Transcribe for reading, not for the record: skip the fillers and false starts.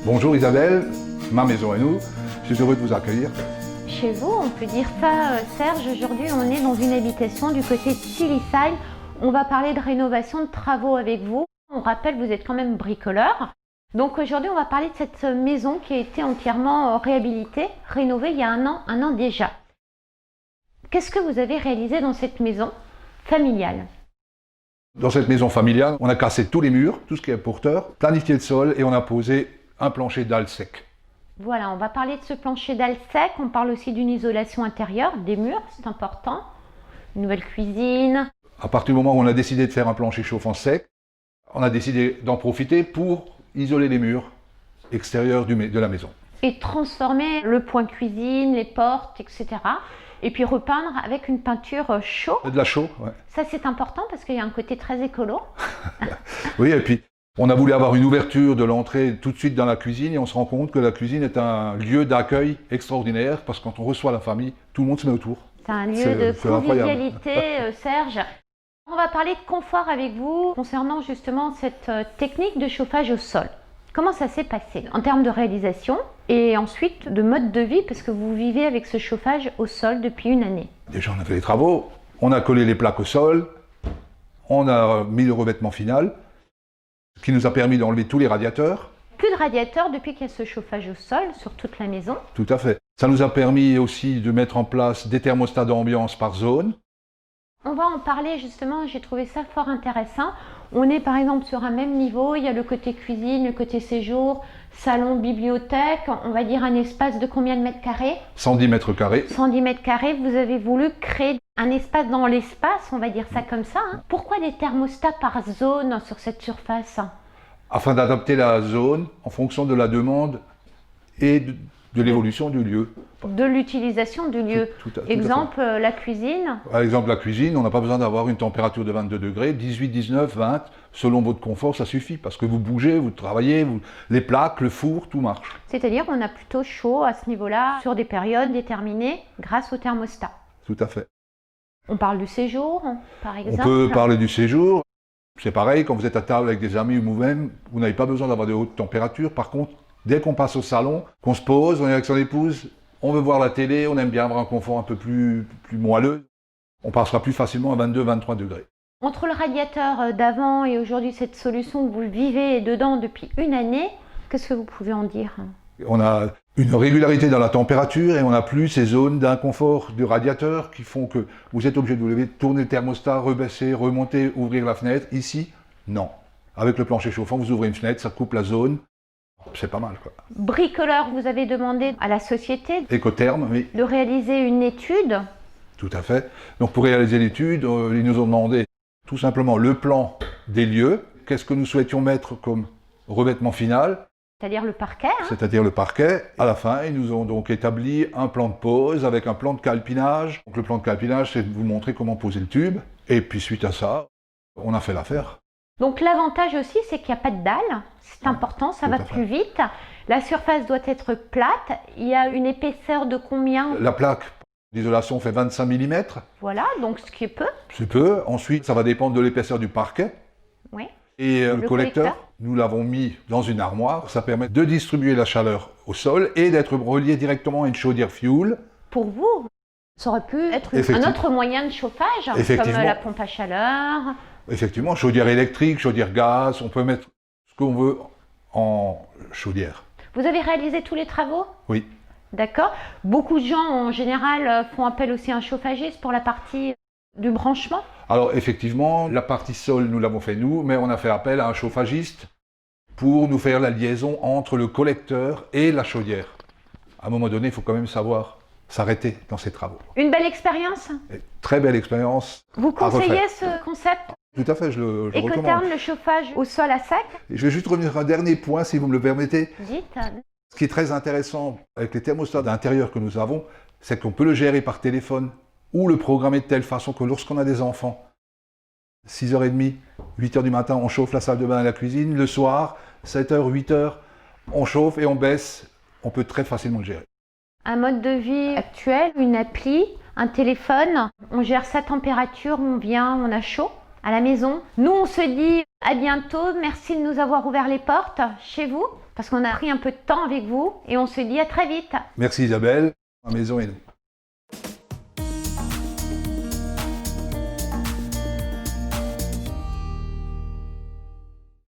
Bonjour Isabelle, ma maison et nous, je suis heureux de vous accueillir. Chez vous, on peut dire ça, Serge. Aujourd'hui, on est dans une habitation du côté de Silly-Side. On va parler de rénovation, de travaux avec vous. On rappelle, vous êtes quand même bricoleur. Donc aujourd'hui, on va parler de cette maison qui a été entièrement réhabilitée, rénovée il y a un an déjà. Qu'est-ce que vous avez réalisé dans cette maison familiale? Dans cette maison familiale, on a cassé tous les murs, tout ce qui est porteur, planifié le sol et on a posé un plancher dalle sec. Voilà, on va parler de ce plancher dalle sec. On parle aussi d'une isolation intérieure, des murs, c'est important. Une nouvelle cuisine. À partir du moment où on a décidé de faire un plancher chauffant sec, on a décidé d'en profiter pour isoler les murs extérieurs de la maison. Et transformer le point cuisine, les portes, etc. Et puis repeindre avec une peinture chaux. De la chaux, ouais. Ça c'est important parce qu'il y a un côté très écolo. Oui, et puis on a voulu avoir une ouverture de l'entrée tout de suite dans la cuisine et on se rend compte que la cuisine est un lieu d'accueil extraordinaire parce que quand on reçoit la famille, tout le monde se met autour. C'est un lieu de convivialité, Serge. On va parler de confort avec vous concernant justement cette technique de chauffage au sol. Comment ça s'est passé en termes de réalisation et ensuite de mode de vie parce que vous vivez avec ce chauffage au sol depuis une année? Déjà, on a fait les travaux, on a collé les plaques au sol, on a mis le revêtement final, ce qui nous a permis d'enlever tous les radiateurs. Plus de radiateurs depuis qu'il y a ce chauffage au sol sur toute la maison. Tout à fait. Ça nous a permis aussi de mettre en place des thermostats d'ambiance par zone. On va en parler justement, j'ai trouvé ça fort intéressant. On est par exemple sur un même niveau, il y a le côté cuisine, le côté séjour, salon, bibliothèque, on va dire un espace de combien de mètres carrés? 110 mètres carrés. 110 mètres carrés, vous avez voulu créer un espace dans l'espace, on va dire ça comme ça. Pourquoi des thermostats par zone sur cette surface? Afin d'adapter la zone en fonction de la demande et de l'évolution du lieu. De l'utilisation du lieu. Exemple, la cuisine. Par exemple, la cuisine, on n'a pas besoin d'avoir une température de 22 degrés, 18, 19, 20, selon votre confort, ça suffit. Parce que vous bougez, vous travaillez, les plaques, le four, tout marche. C'est-à-dire qu'on a plutôt chaud à ce niveau-là, sur des périodes déterminées, grâce au thermostat. Tout à fait. On parle du séjour, par exemple. On peut parler du séjour. C'est pareil, quand vous êtes à table avec des amis ou vous-même, vous n'avez pas besoin d'avoir de hautes températures. Par contre, dès qu'on passe au salon, qu'on se pose, on est avec son épouse, on veut voir la télé, on aime bien avoir un confort un peu plus moelleux, on passera plus facilement à 22-23 degrés. Entre le radiateur d'avant et aujourd'hui cette solution que vous vivez dedans depuis une année, qu'est-ce que vous pouvez en dire? On a une régularité dans la température et on n'a plus ces zones d'inconfort du radiateur qui font que vous êtes obligé de vous lever, tourner le thermostat, rebaisser, remonter, ouvrir la fenêtre. Ici, non. Avec le plancher chauffant, vous ouvrez une fenêtre, ça coupe la zone. C'est pas mal, quoi. Bricoleur, vous avez demandé à la société Écotherme, oui. De réaliser une étude. Tout à fait. Donc pour réaliser l'étude, ils nous ont demandé tout simplement le plan des lieux, qu'est-ce que nous souhaitions mettre comme revêtement final. C'est-à-dire le parquet. C'est-à-dire le parquet. À la fin, ils nous ont donc établi un plan de pose avec un plan de calpinage. Donc le plan de calpinage, c'est de vous montrer comment poser le tube. Et puis suite à ça, on a fait l'affaire. Donc l'avantage aussi, c'est qu'il n'y a pas de dalle. C'est important, ça va plus vite. La surface doit être plate. Il y a une épaisseur de combien? La plaque d'isolation fait 25 mm. Voilà, donc ce qui est peu. C'est peu. Ensuite, ça va dépendre de l'épaisseur du parquet. Oui. Et le collecteur, nous l'avons mis dans une armoire. Ça permet de distribuer la chaleur au sol et d'être relié directement à une chaudière fioul. Pour vous, ça aurait pu être un autre moyen de chauffage, comme la pompe à chaleur. Effectivement, chaudière électrique, chaudière gaz, on peut mettre ce qu'on veut en chaudière. Vous avez réalisé tous les travaux? Oui. D'accord. Beaucoup de gens, en général, font appel aussi à un chauffagiste pour la partie du branchement? Alors, effectivement, la partie sol, nous l'avons fait nous, mais on a fait appel à un chauffagiste pour nous faire la liaison entre le collecteur et la chaudière. À un moment donné, il faut quand même savoir s'arrêter dans ces travaux. Une belle expérience? Très belle expérience. Vous conseillez ce concept? Tout à fait, je le recommande. Écotherme, le chauffage au sol à sec? Je vais juste revenir sur un dernier point, si vous me le permettez. Dites. Ce qui est très intéressant avec les thermostats d'intérieur que nous avons, c'est qu'on peut le gérer par téléphone ou le programmer de telle façon que lorsqu'on a des enfants, 6h30, 8h du matin, on chauffe la salle de bain et la cuisine. Le soir, 7h, 8h, on chauffe et on baisse. On peut très facilement le gérer. Un mode de vie actuel, une appli, un téléphone, on gère sa température, on vient, on a chaud à la maison. Nous, on se dit, À bientôt, merci de nous avoir ouvert les portes chez vous, parce qu'on a pris un peu de temps avec vous et on se dit à très vite. Merci Isabelle, ma maison est